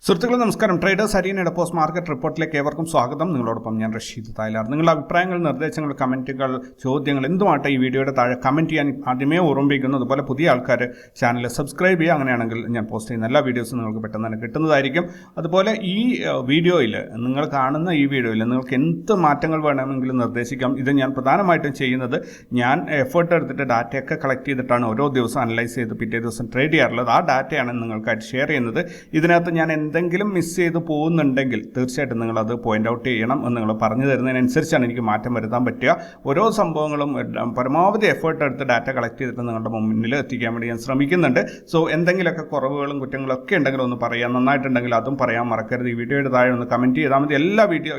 സുഹൃത്തുക്കളെ നമസ്കാരം. Traders അരീനയുടെ post market റിപ്പോർട്ടിലേക്ക് ഏവർക്കും സ്വാഗതം. നിങ്ങളോടൊപ്പം ഞാൻ റഷീദ് തായ്ലാർ. നിങ്ങളുടെ അഭിപ്രായങ്ങൾ, നിർദ്ദേശങ്ങൾ, കമൻറ്റുകൾ, ചോദ്യങ്ങൾ എന്തുമാട്ടെ ഈ വീഡിയോയുടെ താഴെ കമൻറ്റ് ചെയ്യാൻ ആദ്യമേ ഓർമ്മിപ്പിക്കുന്നു. അതുപോലെ പുതിയ ആൾക്കാർ ചാനൽ സബ്സ്ക്രൈബ് ചെയ്യുക. അങ്ങനെയാണെങ്കിൽ ഞാൻ പോസ്റ്റ് ചെയ്യുന്ന എല്ലാ വീഡിയോസും നിങ്ങൾക്ക് പെട്ടെന്ന് തന്നെ കിട്ടുന്നതായിരിക്കും. അതുപോലെ ഈ വീഡിയോയിൽ, നിങ്ങൾ കാണുന്ന ഈ വീഡിയോയിൽ നിങ്ങൾക്ക് എന്ത് മാറ്റങ്ങൾ വേണമെങ്കിലും നിർദ്ദേശിക്കാം. ഇത് ഞാൻ പ്രധാനമായിട്ടും ചെയ്യുന്നത്, ഞാൻ എഫേർട്ട് എടുത്തിട്ട് ഡാറ്റയൊക്കെ കളക്ട് ചെയ്തിട്ടാണ് ഓരോ ദിവസം അനലൈസ് ചെയ്ത് പിറ്റേ ദിവസം ട്രേഡ് ചെയ്യാറുള്ളത്. ആ ഡാറ്റയാണ് നിങ്ങൾക്കായിട്ട് ഷെയർ ചെയ്യുന്നത്. ഇതിനകത്ത് ഞാൻ എന്തെങ്കിലും മിസ് ചെയ്ത് പോകുന്നുണ്ടെങ്കിൽ തീർച്ചയായിട്ടും നിങ്ങളത് പോയിന്റ് ഔട്ട് ചെയ്യണം. എന്ന് നിങ്ങൾ പറഞ്ഞു തരുന്നതിനനുസരിച്ചാണ് എനിക്ക് മാറ്റം വരുത്താൻ പറ്റുക. ഓരോ സംഭവങ്ങളും പരമാവധി എഫേർട്ട് എടുത്ത് ഡാറ്റ കളക്ട് ചെയ്തിട്ട് നിങ്ങളുടെ മുന്നിൽ എത്തിക്കാൻ വേണ്ടി ഞാൻ ശ്രമിക്കുന്നുണ്ട്. സോ എന്തെങ്കിലുമൊക്കെ കുറവുകളും കുറ്റങ്ങളും ഒക്കെ ഉണ്ടെങ്കിൽ ഒന്ന് പറയാം. നന്നായിട്ടുണ്ടെങ്കിൽ അതും പറയാൻ മറക്കരുത്. ഈ വീഡിയോയുടെ താഴെ ഒന്ന് കമൻറ്റ് ചെയ്താൽ മതി.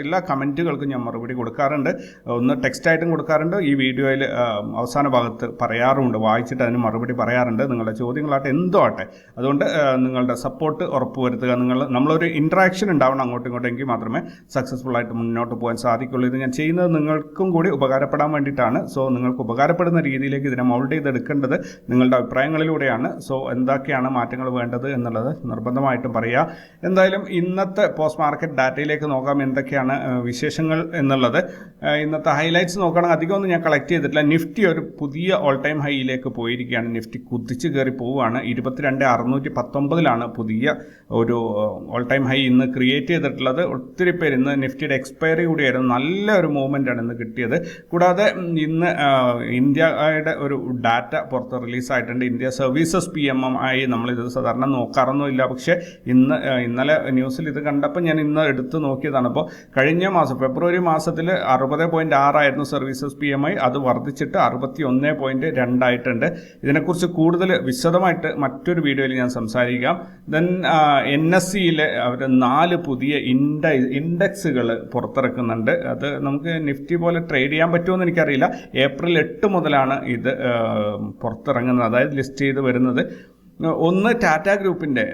എല്ലാ കമൻറ്റുകൾക്കും ഞാൻ മറുപടി കൊടുക്കാറുണ്ട്. ഒന്ന് ടെക്സ്റ്റായിട്ടും കൊടുക്കാറുണ്ട്. ഈ വീഡിയോയിൽ അവസാന ഭാഗത്ത് പറയാറുമുണ്ട്. വായിച്ചിട്ട് അതിന് മറുപടി പറയാറുണ്ട്. നിങ്ങളുടെ ചോദ്യങ്ങളാട്ടെ എന്തോ ആട്ടെ. അതുകൊണ്ട് നിങ്ങളുടെ സപ്പോർട്ട് ഉറപ്പുവരുത്തുക. നമ്മളൊരു ഇൻട്രാക്ഷൻ ഉണ്ടാവണം അങ്ങോട്ടും ഇങ്ങോട്ടും. എങ്കിൽ മാത്രമേ സക്സസ്ഫുൾ ആയിട്ട് മുന്നോട്ട് പോകാൻ സാധിക്കുള്ളൂ. ഇത് ഞാൻ ചെയ്യുന്നത് നിങ്ങൾക്കും കൂടി ഉപകാരപ്പെടാൻ വേണ്ടിയിട്ടാണ്. സോ നിങ്ങൾക്ക് ഉപകാരപ്പെടുന്ന രീതിയിലേക്ക് ഇതിനെ മോൾഡ് ചെയ്തെടുക്കേണ്ടത് നിങ്ങളുടെ അഭിപ്രായങ്ങളിലൂടെയാണ്. സോ എന്തൊക്കെയാണ് മാറ്റങ്ങൾ വേണ്ടത് എന്നുള്ളത് നിർബന്ധമായിട്ടും പറയുക. എന്തായാലും ഇന്നത്തെ പോസ്റ്റ് മാർക്കറ്റ് ഡാറ്റയിലേക്ക് നോക്കാം, എന്തൊക്കെയാണ് വിശേഷങ്ങൾ എന്നുള്ളത്. ഇന്നത്തെ ഹൈലൈറ്റ്സ് നോക്കുകയാണെങ്കിൽ അധികമൊന്നും ഞാൻ കളക്ട് ചെയ്തിട്ടില്ല. നിഫ്റ്റി ഒരു പുതിയ ഓൾ ടൈം ഹൈയിലേക്ക് പോയിരിക്കുകയാണ്. നിഫ്റ്റി കുതിച്ച് കയറി പോവുകയാണ്. 22,619 പുതിയ ഒരു ഓൾ ടൈം ഹൈ ഇന്ന് ക്രിയേറ്റ് ചെയ്തിട്ടുള്ളത്. ഒത്തിരി പേര് ഇന്ന് നിഫ്റ്റിയുടെ എക്സ്പയറി കൂടിയായിരുന്നു. നല്ലൊരു മൂവ്മെൻ്റാണ് ഇന്ന് കിട്ടിയത്. കൂടാതെ ഇന്ന് ഇന്ത്യയുടെ ഒരു ഡാറ്റ പുറത്ത് റിലീസായിട്ടുണ്ട്. ഇന്ത്യ സർവീസസ് PMI ആയി നമ്മളിത് സാധാരണ നോക്കാറൊന്നുമില്ല. പക്ഷേ ഇന്നലെ ന്യൂസിൽ ഇത് കണ്ടപ്പോൾ ഞാൻ ഇന്ന് എടുത്ത് നോക്കിയതാണ്. അപ്പോൾ കഴിഞ്ഞ മാസം ഫെബ്രുവരി മാസത്തിൽ 60.6 ആയിരുന്നു സർവീസസ് PMI. അത് വർദ്ധിച്ചിട്ട് 61.2 ആയിട്ടുണ്ട്. ഇതിനെക്കുറിച്ച് കൂടുതൽ വിശദമായിട്ട് മറ്റൊരു വീഡിയോയിൽ ഞാൻ സംസാരിക്കാം. ദെൻ NSEയിലെ അവർ 4 പുതിയ ഇൻഡെക്സുകൾ പുറത്തിറക്കുന്നുണ്ട്. അത് നമുക്ക് നിഫ്റ്റി പോലെ ട്രേഡ് ചെയ്യാൻ പറ്റുമെന്ന് എനിക്കറിയില്ല. ഏപ്രിൽ 8 മുതലാണ് ഇത് പുറത്തിറങ്ങുന്നത്, അതായത് ലിസ്റ്റ് ചെയ്ത് വരുന്നത്. ഒന്ന് ടാറ്റ ഗ്രൂപ്പിൻ്റെ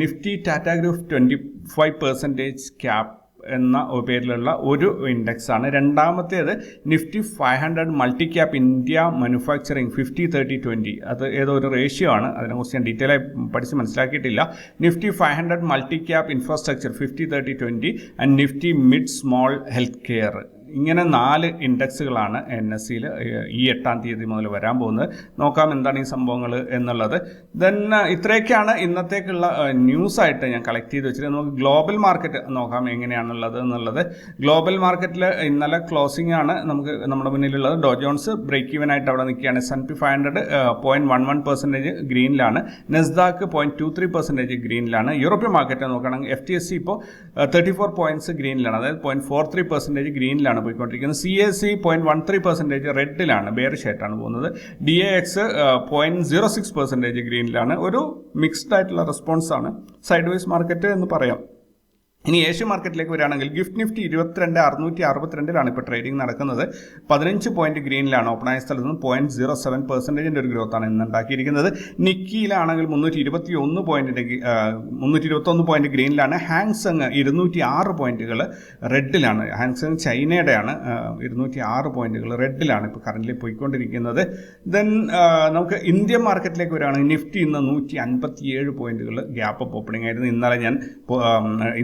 നിഫ്റ്റി ടാറ്റ ഗ്രൂപ്പ് 25% ക്യാപ് എന്ന പേരിലുള്ള ഒരു ഇൻഡെക്സാണ്. രണ്ടാമത്തേത് Nifty 500 multi cap India manufacturing 50-30-20. അത് ഏതോ ഒരു റേഷ്യോ ആണ്. അതിനെക്കുറിച്ച് ഞാൻ ഡീറ്റെയിൽ ആയി പഠിച്ച് മനസ്സിലാക്കിയിട്ടില്ല. Nifty 500 multi cap infrastructure 50-30-20 and Nifty mid small health care. ഇങ്ങനെ 4 ഇൻഡെക്സുകളാണ് NSEയിൽ ഈ 8-ാം തീയതി മുതൽ വരാൻ പോകുന്നത്. നോക്കാം എന്താണ് ഈ സംഭവങ്ങൾ എന്നുള്ളത്. ദെൻ ഇത്രയൊക്കെയാണ് ഇന്നത്തേക്കുള്ള ന്യൂസായിട്ട് ഞാൻ കളക്ട് ചെയ്ത് വെച്ചിട്ട് നമുക്ക് ഗ്ലോബൽ മാർക്കറ്റ് നോക്കാം എങ്ങനെയാണുള്ളത് എന്നുള്ളത്. ഗ്ലോബൽ മാർക്കറ്റിൽ ഇന്നലെ ക്ലോസിംഗ് ആണ് നമുക്ക് നമ്മുടെ മുന്നിലുള്ളത്. ഡോ ജോൺസ് ബ്രേക്ക് ഈവൻ ആയിട്ട് അവിടെ നിൽക്കുകയാണ്. S&P 500 0.11% ഗ്രീനിലാണ്. നെസ്ഡാക്ക് 0.23% ഗ്രീനിലാണ്. യൂറോപ്യൻ മാർക്കറ്റ് നോക്കുകയാണെങ്കിൽ FTSE ഇപ്പോൾ 34 പോയിന്റ്സ് ഗ്രീനിലാണ്, അതായത് 0.43% ഗ്രീനിലാണ് പോയിക്കൊണ്ടിരിക്കുന്നത്. CAC 0.13% റെഡിലാണ്, ബെയറിഷ് ആയിട്ടാണ് പോകുന്നത്. DAX 0.06% ഗ്രീനിലാണ്. ഒരു മിക്സ്ഡ് ആയിട്ടുള്ള റെസ്പോൺസ് ആണ്, സൈഡ് വൈസ് മാർക്കറ്റ് എന്ന് പറയാം. ഇനി ഏഷ്യൻ മാർക്കറ്റിലേക്ക് വരികയാണെങ്കിൽ ഗിഫ്റ്റ് നിഫ്റ്റി 22,662 ഇപ്പോൾ ട്രേഡിംഗ് നടക്കുന്നത്. 15 പോയിന്റ് ഗ്രീനിലാണ്. ഓപ്പണായ സ്ഥലത്ത് നിന്ന് 0.07% ഒരു ഗ്രോത്താണ് ഇന്ന് ഉണ്ടാക്കിയിരിക്കുന്നത്. നിക്കിയിലാണെങ്കിൽ 321 പോയിന്റ് ഗ്രീനിലാണ്. ഹാങ്സങ് 206 പോയിന്റുകൾ റെഡിലാണ്. ഹാങ്സങ് ചൈനയുടെയാണ്. 206 പോയിന്റുകൾ റെഡിലാണ് ഇപ്പോൾ കറന്റ് പോയിക്കൊണ്ടിരിക്കുന്നത്. ദെൻ നമുക്ക് ഇന്ത്യൻ മാർക്കറ്റിലേക്ക് വരികയാണെങ്കിൽ നിഫ്റ്റി ഇന്ന് 157 പോയിന്റുകൾ ഗ്യാപ്പ് അപ്പ് ഓപ്പണിംഗ് ആയിരുന്നു.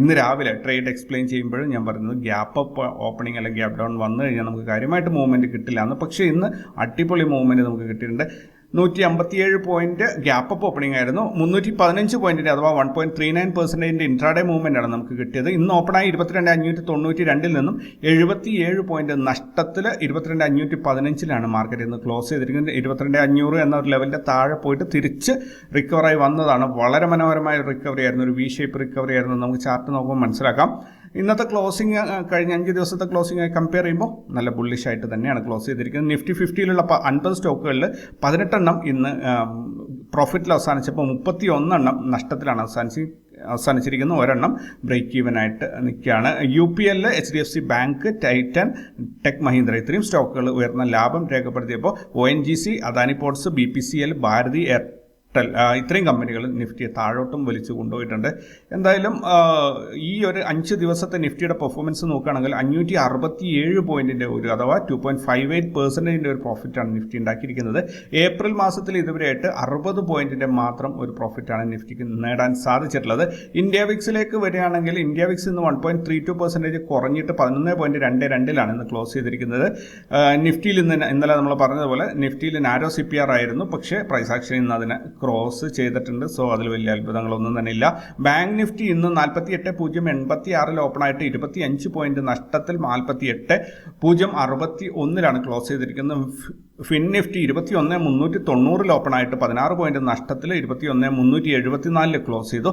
ഇന്ന് രാവിലെ ട്രേഡ് എക്സ്പ്ലെയിൻ ചെയ്യുമ്പോഴും ഞാൻ പറയുന്നത് ഗ്യാപ്പ് അപ്പ് ഓപ്പണിംഗ് അല്ലെങ്കിൽ ഗ്യാപ്പ് ഡൗൺ വന്നു കഴിഞ്ഞാൽ നമുക്ക് കാര്യമായിട്ട് മൂവ്മെൻറ്റ് കിട്ടില്ല എന്ന്. പക്ഷേ ഇന്ന് അടിപൊളി മൂവ്മെൻറ്റ് നമുക്ക് കിട്ടിയിട്ടുണ്ട്. 157 പോയിന്റ് ഗ്യാപ്പ് അപ്പ് ഓപ്പണിംഗ് ആയിരുന്നു. 315 പോയിന്റിൻ്റെ അഥവാ 1.39% ഇൻട്രാഡേ മൂവ്മെൻ്റ് ആണ് നമുക്ക് കിട്ടിയത്. ഇന്ന് ഓപ്പണായി 22,592 നിന്നും 77 പോയിന്റ് നഷ്ടത്തിൽ 22,515 മാർക്കറ്റ് ഇന്ന് ക്ലോസ് ചെയ്തിരിക്കുന്നത്. 22,500 എന്ന ഒരു ലെവലിൻ്റെ താഴെ പോയിട്ട് തിരിച്ച് റിക്കവറായി വന്നതാണ്. വളരെ മനോഹരമായ ഒരു റിക്കവറി ആയിരുന്നു, ഒരു V ഷേപ്പ് റിക്കവറി ആയിരുന്നു. നമുക്ക് ചാർട്ട് നോക്കുമ്പോൾ മനസ്സിലാക്കാം. ഇന്നത്തെ ക്ലോസിംഗ് കഴിഞ്ഞ 5 ദിവസത്തെ ക്ലോസിംഗായി കമ്പയർ ചെയ്യുമ്പോൾ നല്ല ബുള്ളിഷ് ആയിട്ട് തന്നെയാണ് ക്ലോസ് ചെയ്തിരിക്കുന്നത്. നിഫ്റ്റി 50യിലുള്ള 50 സ്റ്റോക്കുകളിൽ 18 എണ്ണം ഇന്ന് പ്രോഫിറ്റിൽ അവസാനിച്ചപ്പോൾ 31 നഷ്ടത്തിലാണ് അവസാനിച്ചിരിക്കുന്നു. ഒരെണ്ണം ബ്രേക്ക് ഈവൻ ആയിട്ട് നിൽക്കുകയാണ്. UPL, HDFC bank, Titan, Tech Mahindra ഇത്രയും സ്റ്റോക്കുകൾ ഉയർന്ന ലാഭം രേഖപ്പെടുത്തിയപ്പോൾ ONGC, Adani ports, BPCL, Bharti ഇത്രയും കമ്പനികൾ നിഫ്റ്റിയെ താഴോട്ടും വലിച്ചു കൊണ്ടുപോയിട്ടുണ്ട്. എന്തായാലും ഈ ഒരു 5 ദിവസത്തെ നിഫ്റ്റിയുടെ പെർഫോമൻസ് നോക്കുകയാണെങ്കിൽ 567 പോയിന്റിന്റെ അഥവാ 2.58% ഒരു പ്രോഫിറ്റാണ് നിഫ്റ്റി ഉണ്ടാക്കിയിരിക്കുന്നത്. ഏപ്രിൽ മാസത്തിൽ ഇതുവരെയായിട്ട് 60 പോയിന്റിന്റെ മാത്രം ഒരു പ്രോഫിറ്റാണ് നിഫ്റ്റിക്ക് നേടാൻ സാധിച്ചിട്ടുള്ളത്. ഇന്ത്യ വിക്സിലേക്ക് വരികയാണെങ്കിൽ ഇന്ത്യ വിക്സ് ഇന്ന് 1.32% കുറഞ്ഞിട്ട് 11.22 ഇന്ന് ക്ലോസ് ചെയ്തിരിക്കുന്നത്. നിഫ്റ്റിയിൽ ഇന്നലെ നമ്മൾ പറഞ്ഞതുപോലെ നിഫ്റ്റിയിൽ നാരോ CPR ആയിരുന്നു, പക്ഷേ പ്രൈസ് ആക്ഷൻ ഇന്ന് അതിനെ ക്രോസ് ചെയ്തിട്ടുണ്ട്. സോ അതിൽ വലിയ അത്ഭുതങ്ങളൊന്നും തന്നെ ഇല്ല. ബാങ്ക് നിഫ്റ്റി ഇന്ന് 48,086 ഓപ്പൺ ആയിട്ട് 25 പോയിന്റ് നഷ്ടത്തിൽ 48,061 ക്ലോസ് ചെയ്തിരിക്കുന്നത്. ഫിൻ നിഫ്റ്റി 21,390 ഓപ്പൺ ആയിട്ട് 16 പോയിന്റ് നഷ്ടത്തിൽ 21,374 ക്ലോസ് ചെയ്തു.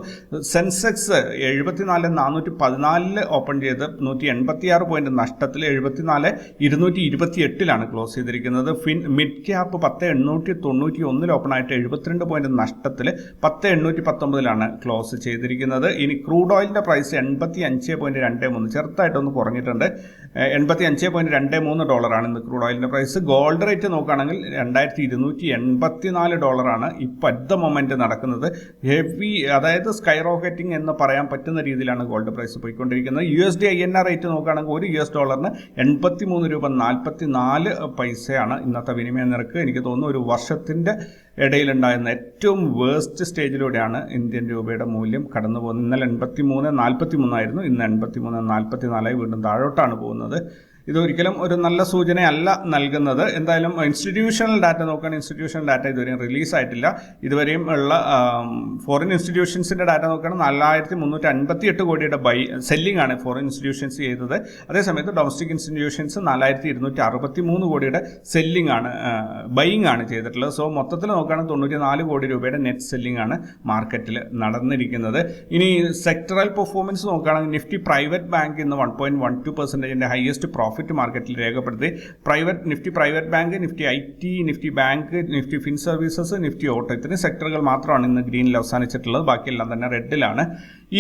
സെൻസെക്സ് 74,414 ഓപ്പൺ ചെയ്ത് 186 പോയിന്റ് നഷ്ടത്തിൽ 74,228 ക്ലോസ് ചെയ്തിരിക്കുന്നത്. മിഡ് ക്യാപ്പ് 10,891 ഓപ്പൺ ആയിട്ട് 72 പോയിന്റ് നഷ്ടത്തിൽ 10,819 ക്ലോസ് ചെയ്തിരിക്കുന്നത്. ഇനി ക്രൂഡ് ഓയിലിന്റെ പ്രൈസ് 85.23 ചെറുതായിട്ടൊന്ന് കുറഞ്ഞിട്ടുണ്ട്. $85.23 ഇന്ന് ക്രൂഡ് ഓയിലിന്റെ പ്രൈസ്. ഗോൾഡ് റേറ്റ് നോക്കുകയാണെങ്കിൽ $2,284 ഇപ്പോൾ അറ്റ് ദ മൊമെന്റ് നടക്കുന്നത്. ഹെവി, അതായത് സ്കൈ റോക്കറ്റിംഗ് എന്ന് പറയാൻ പറ്റുന്ന രീതിയിലാണ് ഗോൾഡ് പ്രൈസ് പോയിക്കൊണ്ടിരിക്കുന്നത്. USD INR റേറ്റ് നോക്കുകയാണെങ്കിൽ $1 $83.44 ഇന്നത്തെ വിനിമയ നിരക്ക്. എനിക്ക് തോന്നുന്നു ഒരു വർഷത്തിന്റെ ഇടയിലുണ്ടായിരുന്ന ഏറ്റവും വേസ്റ്റ് സ്റ്റേജിലൂടെയാണ് ഇന്ത്യൻ രൂപയുടെ മൂല്യം കടന്നു പോകുന്നത്. ഇന്നലെ 83.43 ആയിരുന്നു, ഇന്ന് 83.44 വീണ്ടും താഴോട്ടാണ് പോകുന്നത്. ഇതൊരിക്കലും ഒരു നല്ല സൂചനയല്ല നൽകുന്നത്. എന്തായാലും ഇൻസ്റ്റിറ്റ്യൂഷണൽ ഡാറ്റ നോക്കുകയാണെങ്കിൽ ഇൻസ്റ്റിറ്റ്യൂഷണൽ ഡാറ്റ ഇതുവരെയും റിലീസായിട്ടില്ല. ഇതുവരെയും ഉള്ള ഫോറിൻ ഇൻസ്റ്റിറ്റ്യൂഷൻസിൻ്റെ ഡാറ്റ നോക്കുകയാണെങ്കിൽ 4,358 കോടിയുടെ സെല്ലിംഗ് ആണ് ഫോറിൻ ഇൻസ്റ്റിറ്റ്യൂഷൻസ് ചെയ്തത്. അതേസമയത്ത് ഡൊമസ്റ്റിക് ഇൻസ്റ്റിറ്റ്യൂഷൻസ് 4,263 കോടിയുടെ സെല്ലിംഗ് ആണ്, ബൈയിങ് ആണ് ചെയ്തിട്ടുള്ളത്. സോ മൊത്തത്തിൽ നോക്കുകയാണെങ്കിൽ 94 കോടി രൂപയുടെ നെറ്റ് സെല്ലിംഗ് ആണ് മാർക്കറ്റിൽ നടന്നിരിക്കുന്നത്. ഇനി സെക്ടറൽ പെർഫോമൻസ് നോക്കുകയാണെങ്കിൽ നിഫ്റ്റി പ്രൈവറ്റ് ബാങ്ക് ഇന്ന് 1.12% ഹയസ്റ്റ് പ്രോഫിറ്റ് മാർക്കറ്റിൽ രേഖപ്പെടുത്തി. Nifty private bank, Nifty IT, Nifty bank, Nifty fin services, Nifty auto ഇത്രയും സെക്ടറുകൾ മാത്രമാണ് ഇന്ന് ഗ്രീനിൽ അവസാനിച്ചിട്ടുള്ളത്. ബാക്കിയെല്ലാം തന്നെ റെഡിലാണ്.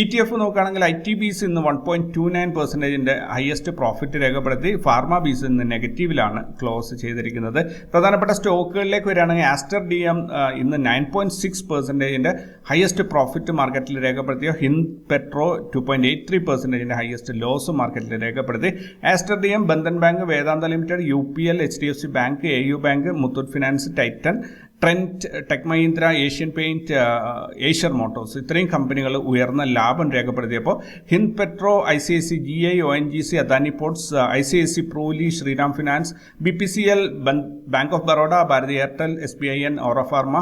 ETF നോക്കുകയാണെങ്കിൽ ITBs ഇന്ന് 1.29% ഹയസ്റ്റ് പ്രോഫിറ്റ് രേഖപ്പെടുത്തി. ഫാർമ ബീസ് ഇന്ന് നെഗറ്റീവിലാണ് ക്ലോസ് ചെയ്തിരിക്കുന്നത്. പ്രധാനപ്പെട്ട സ്റ്റോക്കുകളിലേക്ക് വരികയാണെങ്കിൽ ആസ്റ്റർ DM ഇന്ന് 9.6% ഹയസ്റ്റ് പ്രോഫിറ്റ് മാർക്കറ്റിൽ രേഖപ്പെടുത്തിയ. ഹിന്ദ് പെട്രോ 2.83% ഹയസ്റ്റ് ലോസ് മാർക്കറ്റിൽ രേഖപ്പെടുത്തി. Aster DM, Bandhan bank, Vedanta limited, UPL, HDFC bank, AU bank, Muthoot finance, Titan, Trent, tech Mahindra, Asian paint, Eicher motors ഇത്രയും കമ്പനികൾ ഉയർന്ന ലാഭം രേഖപ്പെടുത്തിയപ്പോൾ Hind petro, ICICI, GI, ONGC, Adani ports, ICICI പ്രൂലി, Shriram finance, BPCL, bank of Baroda, Bharti Airtel, SBIN, ഓറ pharma,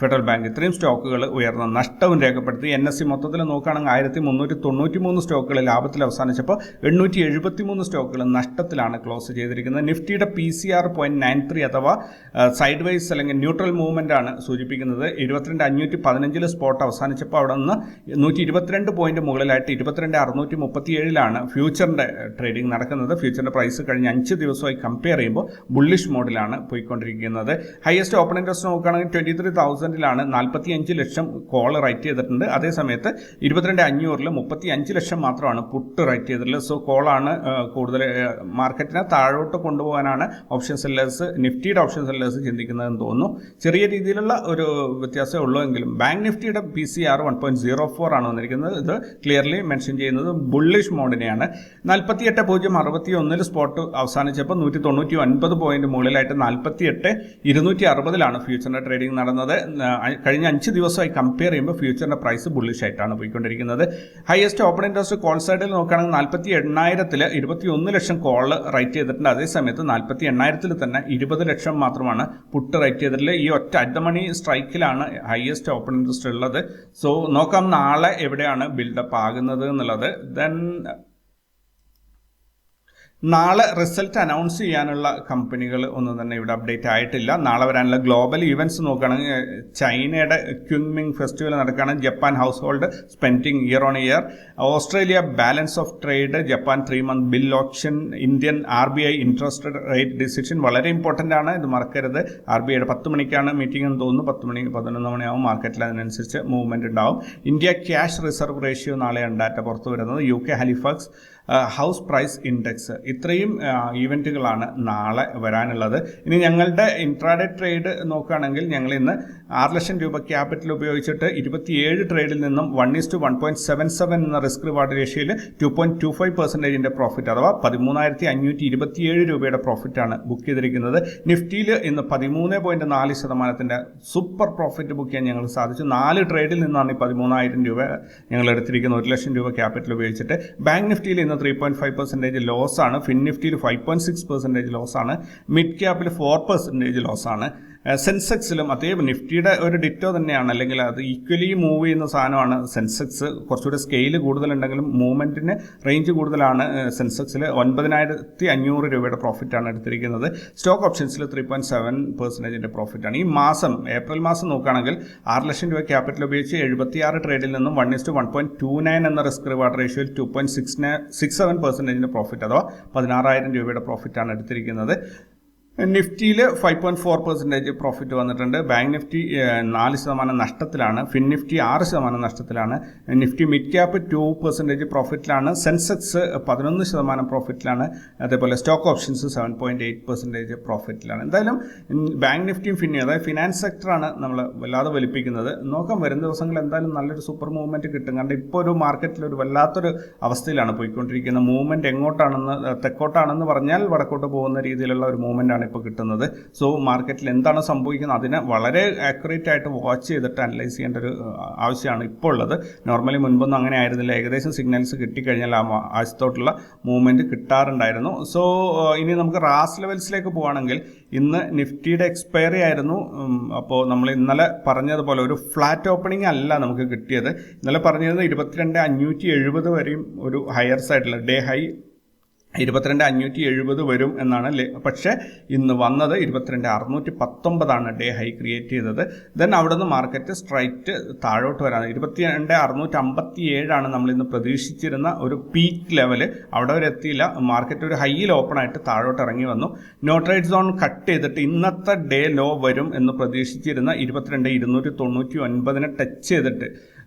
federal bank ഇത്രയും സ്റ്റോക്കുകൾ ഉയർന്ന നഷ്ടവും രേഖപ്പെടുത്തി. NSE മൊത്തത്തിൽ നോക്കുകയാണെങ്കിൽ 1,393 സ്റ്റോക്കുകൾ ലാഭത്തിൽ അവസാനിച്ചപ്പോൾ 873 സ്റ്റോക്കുകൾ നഷ്ടത്തിലാണ് ക്ലോസ് ചെയ്തിരിക്കുന്നത്. നിഫ്റ്റിയുടെ PCR 0.93 അഥവാ സൈഡ് വൈസ് അല്ലെങ്കിൽ ന്യൂട്രൽ മൂവ്മെന്റ് ആണ് സൂചിപ്പിക്കുന്നത്. 22,515 സ്പോട്ട് അവസാനിച്ചപ്പോൾ അവിടെ നിന്ന് 122 പോയിന്റ് മുകളിലായിട്ട് 22,637 ഫ്യൂച്ചറിന്റെ ട്രേഡിംഗ് നടക്കുന്നത്. ഫ്യൂച്ചറിന്റെ പ്രൈസ് കഴിഞ്ഞ 5 ദിവസമായി കമ്പയർ ചെയ്യുമ്പോൾ ബുള്ളിഷ് മോഡിലാണ് പോയിക്കൊണ്ടിരിക്കുന്നത്. ഹയസ്റ്റ് ഓപ്പൺ ഇൻട്രസ്റ്റ് നോക്കുകയാണെങ്കിൽ 23,000 45 ലക്ഷം കോൾ റൈറ്റ് ചെയ്തിട്ടുണ്ട്. അതേസമയത്ത് 22,500 35 ലക്ഷം മാത്രമാണ് പുട്ട് റൈറ്റ് ചെയ്തിട്ടുള്ളത്. സോ കോളാണ് കൂടുതൽ മാർക്കറ്റിനെ താഴോട്ട് കൊണ്ടുപോകാനാണ് ഓപ്ഷൻ സെല്ലേഴ്സ്, നിഫ്റ്റിയുടെ ഓപ്ഷൻ സെല്ലേഴ്സ് ചിന്തിക്കുന്നതെന്ന് തോന്നുന്നു. ചെറിയ രീതിയിലുള്ള ഒരു വ്യത്യാസമേ ഉള്ളൂ എങ്കിലും ബാങ്ക് നിഫ്റ്റിയുടെ PCR 1.04 ആണ് വന്നിരിക്കുന്നത്. ഇത് ക്ലിയർലി മെൻഷൻ ചെയ്യുന്നത് ബുള്ളിഷ് മോഡിനെയാണ്. 48,061 സ്പോട്ട് അവസാനിച്ചപ്പോൾ 199 പോയിന്റ് മുകളിലായിട്ട് 48,260 ഫ്യൂച്ചറിന്റെ ട്രേഡിംഗ് നടന്നത്. കഴിഞ്ഞ 5 ദിവസമായി കമ്പയർ ചെയ്യുമ്പോൾ ഫ്യൂച്ചറിന്റെ പ്രൈസ് ബുള്ളിഷ് ആയിട്ടാണ് പോയിക്കൊണ്ടിരിക്കുന്നത്. ഹയസ്റ്റ് ഓപ്പൺ ഇൻട്രസ്റ്റ് കോൾ സൈഡിൽ നോക്കുകയാണെങ്കിൽ 48,000 21 ലക്ഷം കോൾ റൈറ്റ് ചെയ്തിട്ടുണ്ട്. അതേസമയത്ത് 48,000 തന്നെ 20 ലക്ഷം മാത്രമാണ് പുട്ട് റൈറ്റ് ചെയ്തിട്ടുള്ളത്. ഈ ഒറ്റ അറ്റ് ദ മണി സ്ട്രൈക്കിലാണ് ഹയസ്റ്റ് ഓപ്പൺ ഇൻട്രസ്റ്റ് ഉള്ളത്. സോ നോക്കാം നാളെ എവിടെയാണ് ബിൽഡപ്പ് ആകുന്നത് എന്നുള്ളത്. ദെൻ നാളെ റിസൾട്ട് അനൗൺസ് ചെയ്യാനുള്ള കമ്പനികൾ ഒന്നും തന്നെ ഇവിടെ അപ്ഡേറ്റ് ആയിട്ടില്ല. നാളെ വരാനുള്ള ഗ്ലോബൽ ഇവന്റ്സ് നോക്കുകയാണെങ്കിൽ ചൈനയുടെ ക്യുങ്മിങ് ഫെസ്റ്റിവൽ നടക്കുകയാണ്. Japan house hold spending year on year, Australia balance of trade, Japan 3-month bill option, Indian RBI interest rate decision വളരെ ഇമ്പോർട്ടൻ്റ് ആണ്, ഇത് മറക്കരുത്. RBIയുടെ 10 മണിക്കാണ് മീറ്റിംഗ് എന്ന് തോന്നുന്നു. 10 മണി 11 മണിയാവും മാർക്കറ്റിൽ, അതിനനുസരിച്ച് മൂവ്മെന്റ് ഉണ്ടാവും. ഇന്ത്യ ക്യാഷ് റിസർവ് റേഷ്യോ നാളെയാണ് ഡാറ്റ പുറത്തു വരുന്നത്. UK Halifax house price index ഇത്രയും ഈവൻറ്റുകളാണ് നാളെ വരാനുള്ളത്. ഇനി ഞങ്ങളുടെ ഇൻട്രാഡേ ട്രേഡ് നോക്കുകയാണെങ്കിൽ ഞങ്ങൾ ഇന്ന് 6 ലക്ഷം രൂപ ക്യാപിറ്റൽ ഉപയോഗിച്ചിട്ട് 27 ട്രേഡിൽ നിന്നും 1:1.77 എന്ന റിസ്ക് റിവാർഡ് റേഷ്യോയിൽ 2.25% പ്രോഫിറ്റ് അഥവാ 13,527 രൂപയുടെ പ്രോഫിറ്റാണ് ബുക്ക് ചെയ്തിരിക്കുന്നത്. നിഫ്റ്റിയിൽ ഇന്ന് 13.4% സൂപ്പർ പ്രോഫിറ്റ് ബുക്ക് ചെയ്യാൻ ഞങ്ങൾക്ക് സാധിച്ചു. 4 ട്രേഡിൽ നിന്നാണ് ഈ 13,000 രൂപ ഞങ്ങൾ എടുത്തിരിക്കുന്നത് 1 ലക്ഷം രൂപ ക്യാപിറ്റൽ ഉപയോഗിച്ചിട്ട്. ബാങ്ക് നിഫ്റ്റിയിൽ ഇന്ന് 3.5% ലോസ് ആണ്. ഫിൻ നിഫ്റ്റിയിൽ 5.6% ലോസ് ആണ്. മിഡ് ക്യാപ്പിൽ 4% ലോസ് ആണ്. സെൻസെക്സിലും അതേ നിഫ്റ്റിയുടെ ഒരു ഡിറ്റോ തന്നെയാണ്, അല്ലെങ്കിൽ അത് ഈക്വലി മൂവ് ചെയ്യുന്ന സാധനമാണ് സെൻസെക്സ്. കുറച്ചുകൂടി സ്കെയിൽ കൂടുതലുണ്ടെങ്കിലും മൂവ്മെൻറ്റിന് റേഞ്ച് കൂടുതലാണ് സെൻസെക്സിൽ. 9,500 രൂപയുടെ പ്രോഫിറ്റാണ് എടുത്തിരിക്കുന്നത്. സ്റ്റോക്ക് ഓപ്ഷൻസിൽ 3.7% പ്രോഫിറ്റാണ്. ഈ മാസം ഏപ്രിൽ മാസം നോക്കുകയാണെങ്കിൽ 6 ലക്ഷം രൂപ ക്യാപിറ്റൽ ഉപയോഗിച്ച് 76 ട്രേഡിൽ നിന്നും 1:1.29 എന്ന റിസ്ക് റിവാർഡ് റേഷ്യോയിൽ 2.67% പ്രോഫിറ്റ് അഥവാ 16,000 രൂപയുടെ പ്രോഫിറ്റാണ് എടുത്തിരിക്കുന്നത്. നിഫ്റ്റിയിൽ 5.4% പ്രോഫിറ്റ് വന്നിട്ടുണ്ട്. ബാങ്ക് നിഫ്റ്റി 4% നഷ്ടത്തിലാണ്. ഫിൻ നിഫ്റ്റി 6% നഷ്ടത്തിലാണ്. നിഫ്റ്റി മിഡ് ക്യാപ്പ് 2% പ്രോഫിറ്റിലാണ്. സെൻസെക്സ് 11% പ്രോഫിറ്റിലാണ്. അതേപോലെ സ്റ്റോക്ക് ഓപ്ഷൻസ് 7.8% പ്രോഫിറ്റിലാണ്. എന്തായാലും ബാങ്ക് നിഫ്റ്റിയും ഫിന്നും അതായത് ഫിനാൻസ് സെക്ടറാണ് നമ്മൾ വല്ലാതെ വലിപ്പിക്കുന്നത്. നോക്കാം വരുന്ന ദിവസങ്ങളിൽ എന്തായാലും നല്ലൊരു സൂപ്പർ മൂവ്മെൻറ്റ് കിട്ടും. കാരണം ഇപ്പോൾ ഒരു മാർക്കറ്റിൽ ഒരു വല്ലാത്തൊരു അവസ്ഥയിലാണ് പോയിക്കൊണ്ടിരിക്കുന്നത്. മൂവ്മെൻറ്റ് എങ്ങോട്ടാണെന്ന് തെക്കോട്ടാണെന്ന് പറഞ്ഞാൽ വടക്കോട്ട് പോകുന്ന രീതിയിലുള്ള ഒരു മൂവ്മെൻറ്റാണ് ഇപ്പോൾ കിട്ടുന്നത്. സോ മാർക്കറ്റിൽ എന്താണ് സംഭവിക്കുന്നത് അതിനെ വളരെ ആക്യുറേറ്റ് ആയിട്ട് വാച്ച് ചെയ്തിട്ട് അനലൈസ് ചെയ്യേണ്ട ഒരു ആവശ്യമാണ് ഇപ്പോൾ ഉള്ളത്. നോർമലി മുൻപൊന്നും അങ്ങനെ ആയിരുന്നില്ല. ഏകദേശം സിഗ്നൽസ് കിട്ടിക്കഴിഞ്ഞാൽ ആ ആവശ്യത്തോട്ടുള്ള മൂവ്മെൻറ്റ് കിട്ടാറുണ്ടായിരുന്നു. സോ ഇനി നമുക്ക് റാസ് ലെവൽസിലേക്ക് പോവുകയാണെങ്കിൽ ഇന്ന് നിഫ്റ്റിയുടെ എക്സ്പയറി ആയിരുന്നു. അപ്പോൾ നമ്മൾ ഇന്നലെ പറഞ്ഞതുപോലെ ഒരു ഫ്ലാറ്റ് ഓപ്പണിംഗ് അല്ല നമുക്ക് കിട്ടിയത്. ഇന്നലെ പറഞ്ഞിരുന്നത് 22,570 വരെയും ഒരു ഹയർ സൈഡിൽ ഡേ ഹൈ 22,570 വരും എന്നാണ്. പക്ഷേ ഇന്ന് വന്നത് 22,619 ഡേ ഹൈ ക്രിയേറ്റ് ചെയ്തത്. ദെൻ അവിടെ നിന്ന് മാർക്കറ്റ് സ്ട്രൈറ്റ് താഴോട്ട് വരാൻ 22,657 നമ്മൾ ഇന്ന് പ്രതീക്ഷിച്ചിരുന്ന ഒരു പീക്ക് ലെവൽ. അവിടെ വരെ എത്തിയില്ല. മാർക്കറ്റ് ഒരു ഹൈയിൽ ഓപ്പൺ ആയിട്ട് താഴോട്ട് ഇറങ്ങി വന്നു. നോ ട്രേഡ് സോൺ കട്ട് ചെയ്തിട്ട് ഇന്നത്തെ ഡേ ലോ വരും എന്ന് പ്രതീക്ഷിച്ചിരുന്ന 22,299 ടച്ച് ചെയ്തിട്ട്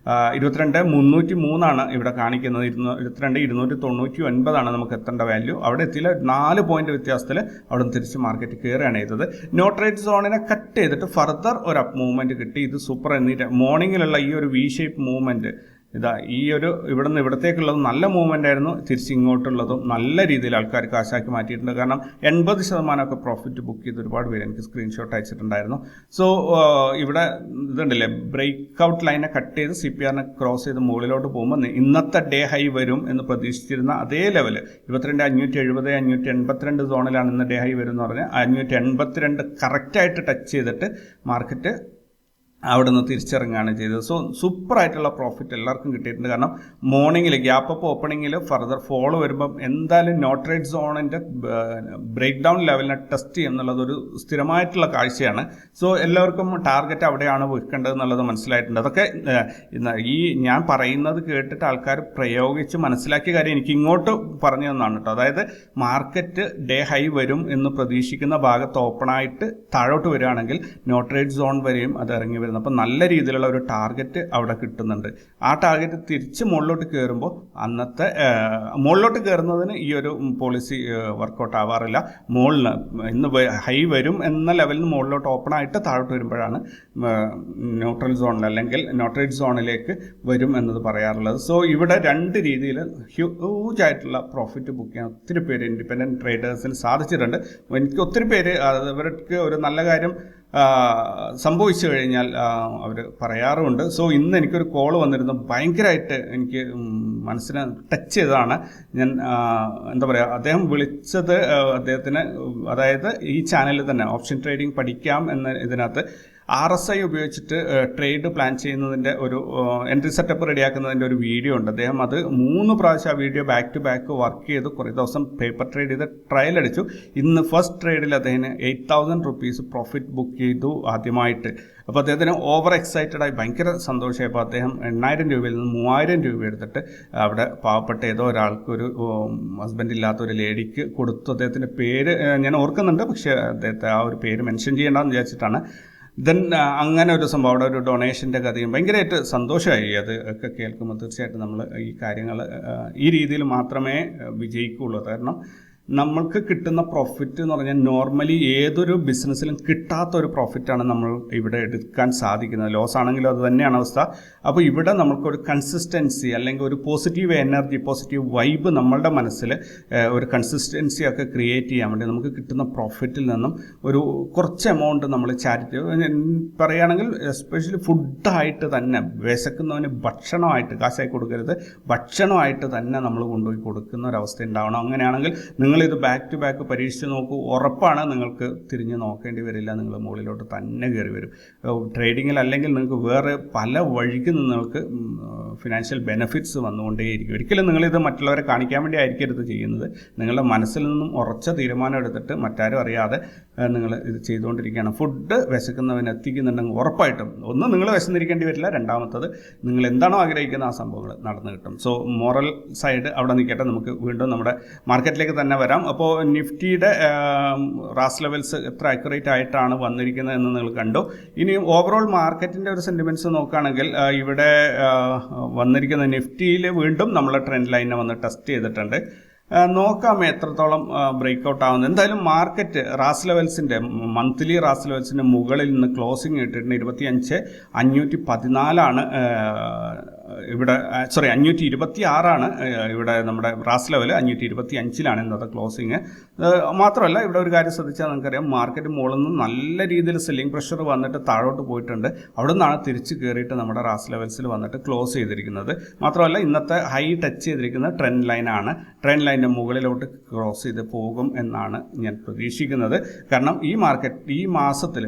22,303 ഇവിടെ കാണിക്കുന്നത്. 22,299 നമുക്ക് എത്തേണ്ട വാല്യൂ. അവിടെ എത്തിയില്ല. 4 പോയിന്റ് വ്യത്യാസത്തിൽ അവിടെ നിന്ന് തിരിച്ച് മാർക്കറ്റ് കയറുകയാണ് ചെയ്തത്. നോ ട്രേഡ് സോണിനെ കട്ട് ചെയ്തിട്ട് ഫർദർ ഒരു അപ്പ് മൂവ്മെൻറ്റ് കിട്ടി. ഇത് സൂപ്പർ എന്നിട്ട് മോർണിംഗിലുള്ള ഈ ഒരു വി ഷേപ്പ് മൂവ്മെൻറ്റ് ഇതാ ഈ ഒരു ഇവിടെ നിന്ന് ഇവിടത്തേക്കുള്ളതും നല്ല മൂവ്മെൻ്റ് ആയിരുന്നു. തിരിച്ചിങ്ങോട്ടുള്ളതും നല്ല രീതിയിൽ ആൾക്കാർ കാശാക്കി മാറ്റിയിട്ടുണ്ട്. കാരണം 80% പ്രോഫിറ്റ് ബുക്ക് ചെയ്ത് ഒരുപാട് പേര് എനിക്ക് സ്ക്രീൻഷോട്ട് അയച്ചിട്ടുണ്ടായിരുന്നു. സോ ഇവിടെ ഇതുണ്ടല്ലേ ബ്രേക്ക് ഔട്ട് ലൈനെ കട്ട് ചെയ്ത് CPR ക്രോസ് ചെയ്ത് മുകളിലോട്ട് പോകുമ്പോൾ ഇന്നത്തെ ഡേ ഹൈ വരും എന്ന് പ്രതീക്ഷിച്ചിരുന്ന അതേ ലെവൽ 22,570 582 സോണിലാണ് ഇന്ന് ഡേ ഹൈ വരും എന്ന് പറഞ്ഞാൽ 582 കറക്റ്റായിട്ട് ടച്ച് ചെയ്തിട്ട് മാർക്കറ്റ് അവിടെ നിന്ന് തിരിച്ചിറങ്ങുകയാണ് ചെയ്തത്. സോ സൂപ്പറായിട്ടുള്ള പ്രോഫിറ്റ് എല്ലാവർക്കും കിട്ടിയിട്ടുണ്ട്. കാരണം മോർണിംഗിൽ ഗ്യാപ്പ് അപ്പ് ഓപ്പണിങ്ങിൽ ഫർദർ ഫോളോ വരുമ്പം എന്തായാലും നോ ട്രേഡ് സോണിൻ്റെ ബ്രേക്ക് ഡൗൺ ലെവലിനെ ടെസ്റ്റ് ചെയ്യുന്നുള്ളതൊരു സ്ഥിരമായിട്ടുള്ള കാഴ്ചയാണ്. സോ എല്ലാവർക്കും ടാർഗറ്റ് അവിടെയാണ് വെക്കേണ്ടത് എന്നുള്ളത് മനസ്സിലായിട്ടുണ്ട്. അതൊക്കെ ഈ ഞാൻ പറയുന്നത് കേട്ടിട്ട് ആൾക്കാർ പ്രയോഗിച്ച് മനസ്സിലാക്കിയ കാര്യം എനിക്ക് ഇങ്ങോട്ട് പറഞ്ഞു തന്നാണ് കേട്ടോ. അതായത് മാർക്കറ്റ് ഡേ ഹൈ വരും എന്ന് പ്രതീക്ഷിക്കുന്ന ഭാഗത്ത് ഓപ്പണായിട്ട് താഴോട്ട് വരികയാണെങ്കിൽ നോ ട്രേഡ് സോൺ വരെയും അത് ഇറങ്ങി വരുന്നത്. അപ്പം നല്ല രീതിയിലുള്ള ഒരു ടാർഗറ്റ് അവിടെ കിട്ടുന്നുണ്ട്. ആ ടാർഗറ്റ് തിരിച്ച് മുകളിലോട്ട് കയറുമ്പോൾ അന്നത്തെ മുകളിലോട്ട് കയറുന്നതിന് ഈ ഒരു പോളിസി വർക്കൗട്ട് ആവാറില്ല. മുകളിൽ ഇന്ന് ഹൈ വരും എന്ന ലെവലിൽ നിന്ന് മുകളിലോട്ട് ഓപ്പൺ ആയിട്ട് താഴോട്ട് വരുമ്പോഴാണ് ന്യൂട്രൽ സോണിൽ അല്ലെങ്കിൽ നോട്രേഡ് സോണിലേക്ക് വരും എന്നത് പറയാറുള്ളത്. സോ ഇവിടെ രണ്ട് രീതിയിൽ ഹ്യൂജ് ആയിട്ടുള്ള പ്രോഫിറ്റ് ബുക്ക് ചെയ്യാൻ ഒത്തിരി പേര് ഇൻഡിപെൻഡൻറ്റ് ട്രേഡേഴ്സിന് സാധിച്ചിട്ടുണ്ട്. എനിക്ക് ഒത്തിരി പേര് അവർക്ക് ഒരു നല്ല കാര്യം സംഭവിച്ചു കഴിഞ്ഞാൽ അവർ പറയാറുമുണ്ട്. സോ ഇന്ന് എനിക്കൊരു കോൾ വന്നിരുന്നു. ഭയങ്കരമായിട്ട് എനിക്ക് മനസ്സിനെ ടച്ച് ചെയ്തതാണ്. ഞാൻ എന്താ പറയുക, അദ്ദേഹം വിളിച്ചത് അദ്ദേഹത്തിന് അതായത് ഈ ചാനലിൽ തന്നെ ഓപ്ഷൻ ട്രേഡിംഗ് പഠിക്കാം എന്ന ഇതിനകത്ത് RSI ഉപയോഗിച്ചിട്ട് ട്രേഡ് പ്ലാൻ ചെയ്യുന്നതിൻ്റെ ഒരു എൻട്രി സെറ്റപ്പ് റെഡിയാക്കുന്നതിൻ്റെ ഒരു വീഡിയോ ഉണ്ട്. അദ്ദേഹം അത് 3 പ്രാവശ്യം ആ video back to back work ചെയ്ത് കുറേ ദിവസം പേപ്പർ ട്രേഡ് ചെയ്ത് ട്രയൽ അടിച്ചു. ഇന്ന് ഫസ്റ്റ് ട്രേഡിൽ അദ്ദേഹത്തിന് 8,000 റുപ്പീസ് പ്രോഫിറ്റ് ബുക്ക് ചെയ്തു ആദ്യമായിട്ട്. അപ്പോൾ അദ്ദേഹത്തിന് ഓവർ എക്സൈറ്റഡായി ഭയങ്കര സന്തോഷമായി. അപ്പോൾ അദ്ദേഹം 8,000 രൂപയിൽ നിന്ന് 3,000 രൂപ എടുത്തിട്ട് അവിടെ പാവപ്പെട്ട ഏതോ ഒരാൾക്കൊരു ഹസ്ബൻഡ് ഇല്ലാത്ത ഒരു ലേഡിക്ക് കൊടുത്തു. അദ്ദേഹത്തിൻ്റെ പേര് ഞാൻ ഓർക്കുന്നുണ്ട്, പക്ഷേ അദ്ദേഹത്തെ ആ ഒരു പേര് മെൻഷൻ ചെയ്യേണ്ടെന്ന് വിചാരിച്ചിട്ടാണ്. ദെൻ അങ്ങനെ ഒരു സംഭവം, അവിടെ ഒരു ഡൊണേഷൻ്റെ കഥയും ഭയങ്കരമായിട്ട് സന്തോഷമായി. അത് ഒക്കെ കേൾക്കുമ്പോൾ തീർച്ചയായിട്ടും നമ്മൾ ഈ കാര്യങ്ങൾ ഈ രീതിയിൽ മാത്രമേ വിജയിക്കുകയുള്ളൂ. കാരണം നമ്മൾക്ക് കിട്ടുന്ന പ്രോഫിറ്റ് എന്ന് പറഞ്ഞാൽ നോർമലി ഏതൊരു ബിസിനസ്സിലും കിട്ടാത്തൊരു പ്രോഫിറ്റാണ് നമ്മൾ ഇവിടെ എടുക്കാൻ സാധിക്കുന്നത്. ലോസ് ആണെങ്കിലും അത് തന്നെയാണ് അവസ്ഥ. അപ്പോൾ ഇവിടെ നമുക്കൊരു കൺസിസ്റ്റൻസി അല്ലെങ്കിൽ ഒരു പോസിറ്റീവ് എനർജി, പോസിറ്റീവ് വൈബ് നമ്മളുടെ മനസ്സിൽ ഒരു കൺസിസ്റ്റൻസി ഒക്കെ ക്രിയേറ്റ് ചെയ്യാൻ വേണ്ടി നമുക്ക് കിട്ടുന്ന പ്രോഫിറ്റിൽ നിന്നും ഒരു കുറച്ച് എമൗണ്ട് നമ്മൾ ചാരിറ്റി പറയുകയാണെങ്കിൽ എസ്പെഷ്യലി ഫുഡായിട്ട് തന്നെ, വിശക്കുന്നവന് ഭക്ഷണമായിട്ട് കാശായി കൊടുക്കരുത്, ഭക്ഷണമായിട്ട് തന്നെ നമ്മൾ കൊണ്ടുപോയി കൊടുക്കുന്ന ഒരവസ്ഥ ഉണ്ടാവണം. അങ്ങനെയാണെങ്കിൽ നിങ്ങളിത് ബാക്ക് ടു ബാക്ക് പരീക്ഷിച്ച് നോക്കൂ, ഉറപ്പാണ് നിങ്ങൾക്ക് തിരിഞ്ഞ് നോക്കേണ്ടി വരില്ല, നിങ്ങൾ മുകളിലോട്ട് തന്നെ കയറി വരും. ട്രേഡിങ്ങിൽ അല്ലെങ്കിൽ നിങ്ങൾക്ക് വേറെ പല വഴിക്ക് നിങ്ങൾക്ക് ഫിനാൻഷ്യൽ ബെനിഫിറ്റ്സ് വന്നുകൊണ്ടേയിരിക്കും. ഒരിക്കലും നിങ്ങളിത് മറ്റുള്ളവരെ കാണിക്കാൻ വേണ്ടി ആയിരിക്കരുത് ചെയ്യുന്നത്. നിങ്ങളുടെ മനസ്സിൽ നിന്നും ഉറച്ച തീരുമാനം എടുത്തിട്ട് മറ്റാരും അറിയാതെ നിങ്ങൾ ഇത് ചെയ്തുകൊണ്ടിരിക്കുകയാണ്. ഫുഡ് വിശക്കുന്നവന് എത്തിക്കുന്നുണ്ടെങ്കിൽ ഉറപ്പായിട്ടും ഒന്ന് നിങ്ങൾ വിശന്നിരിക്കേണ്ടി വരില്ല, രണ്ടാമത്തത് നിങ്ങൾ എന്താണോ ആഗ്രഹിക്കുന്ന ആ സംഭവങ്ങൾ നടന്നു കിട്ടും. സോ മോറൽ സൈഡ് അവിടെ നിൽക്കട്ടെ, നമുക്ക് വീണ്ടും നമ്മുടെ മാർക്കറ്റിലേക്ക് തന്നെ വരാം. അപ്പോൾ നിഫ്റ്റിയുടെ റാസ് ലെവൽസ് എത്ര അക്യുറേറ്റ് ആയിട്ടാണ് വന്നിരിക്കുന്നത് എന്ന് നിങ്ങൾ കണ്ടു. ഇനി ഓവറോൾ മാർക്കറ്റിൻ്റെ ഒരു സെൻറ്റിമെൻറ്റ്സ് നോക്കുകയാണെങ്കിൽ ഇവിടെ വന്നിരിക്കുന്ന നിഫ്റ്റിയിൽ വീണ്ടും നമ്മൾ ട്രെൻഡ് ലൈനെ വന്ന് ടെസ്റ്റ് ചെയ്തിട്ടുണ്ട്. നോക്കാം എത്രത്തോളം ബ്രേക്ക് ഔട്ട് ആവുന്നത്. എന്തായാലും മാർക്കറ്റ് റാസ് ലെവൽസിൻ്റെ മന്ത്ലി റാസ് ലെവൽസിൻ്റെ മുകളിൽ നിന്ന് ക്ലോസിങ് ഇട്ടിട്ടുണ്ട്. 25,514 ഇവിടെ 526 ഇവിടെ നമ്മുടെ റാസ് ലെവൽ. 525 ഇന്നത്തെ ക്ലോസിങ്. മാത്രമല്ല ഇവിടെ ഒരു കാര്യം ശ്രദ്ധിച്ചാൽ നമുക്കറിയാം, മാർക്കറ്റ് മുകളിൽ നിന്ന് നല്ല രീതിയിൽ സെല്ലിംഗ് പ്രഷർ വന്നിട്ട് താഴോട്ട് പോയിട്ടുണ്ട്. അവിടെ നിന്നാണ് തിരിച്ച് കയറിയിട്ട് നമ്മുടെ റാസ് ലെവൽസിൽ വന്നിട്ട് ക്ലോസ് ചെയ്തിരിക്കുന്നത്. മാത്രമല്ല ഇന്നത്തെ ഹൈ ടച്ച് ചെയ്തിരിക്കുന്നത് ട്രെൻഡ് ലൈനാണ്. ട്രെൻഡ് ലൈനിൻ്റെ മുകളിലോട്ട് ക്രോസ് ചെയ്ത് പോകും എന്നാണ് ഞാൻ പ്രതീക്ഷിക്കുന്നത്. കാരണം ഈ മാസത്തിൽ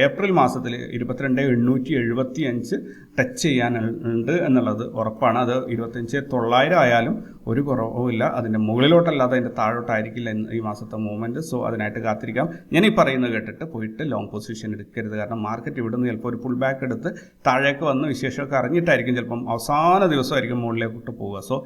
ഏപ്രിൽ മാസത്തിൽ 22,875 ടച്ച് ചെയ്യാനുണ്ട് എന്നുള്ളത് ഉറപ്പാണ്. അത് 25,900 ആയാലും ഒരു കുറവുമില്ല. അതിൻ്റെ മുകളിലോട്ടല്ലാതെ അതിൻ്റെ താഴോട്ടായിരിക്കില്ല ഈ മാസത്തെ മൂവ്മെൻറ്റ്. സോ അതിനായിട്ട് കാത്തിരിക്കാം. ഞാൻ ഈ പറയുന്നത് കേട്ടിട്ട് പോയിട്ട് ലോങ് പൊസിഷൻ എടുക്കരുത്. കാരണം മാർക്കറ്റ് ഇവിടെ നിന്ന് ചിലപ്പോൾ ഒരു പുൾ ബാക്ക് എടുത്ത് താഴേക്ക് വന്ന് വിശേഷമൊക്കെ അറിഞ്ഞിട്ടായിരിക്കും ചിലപ്പം അവസാന ദിവസമായിരിക്കും മുകളിലേക്കിട്ട് പോവുക. സോ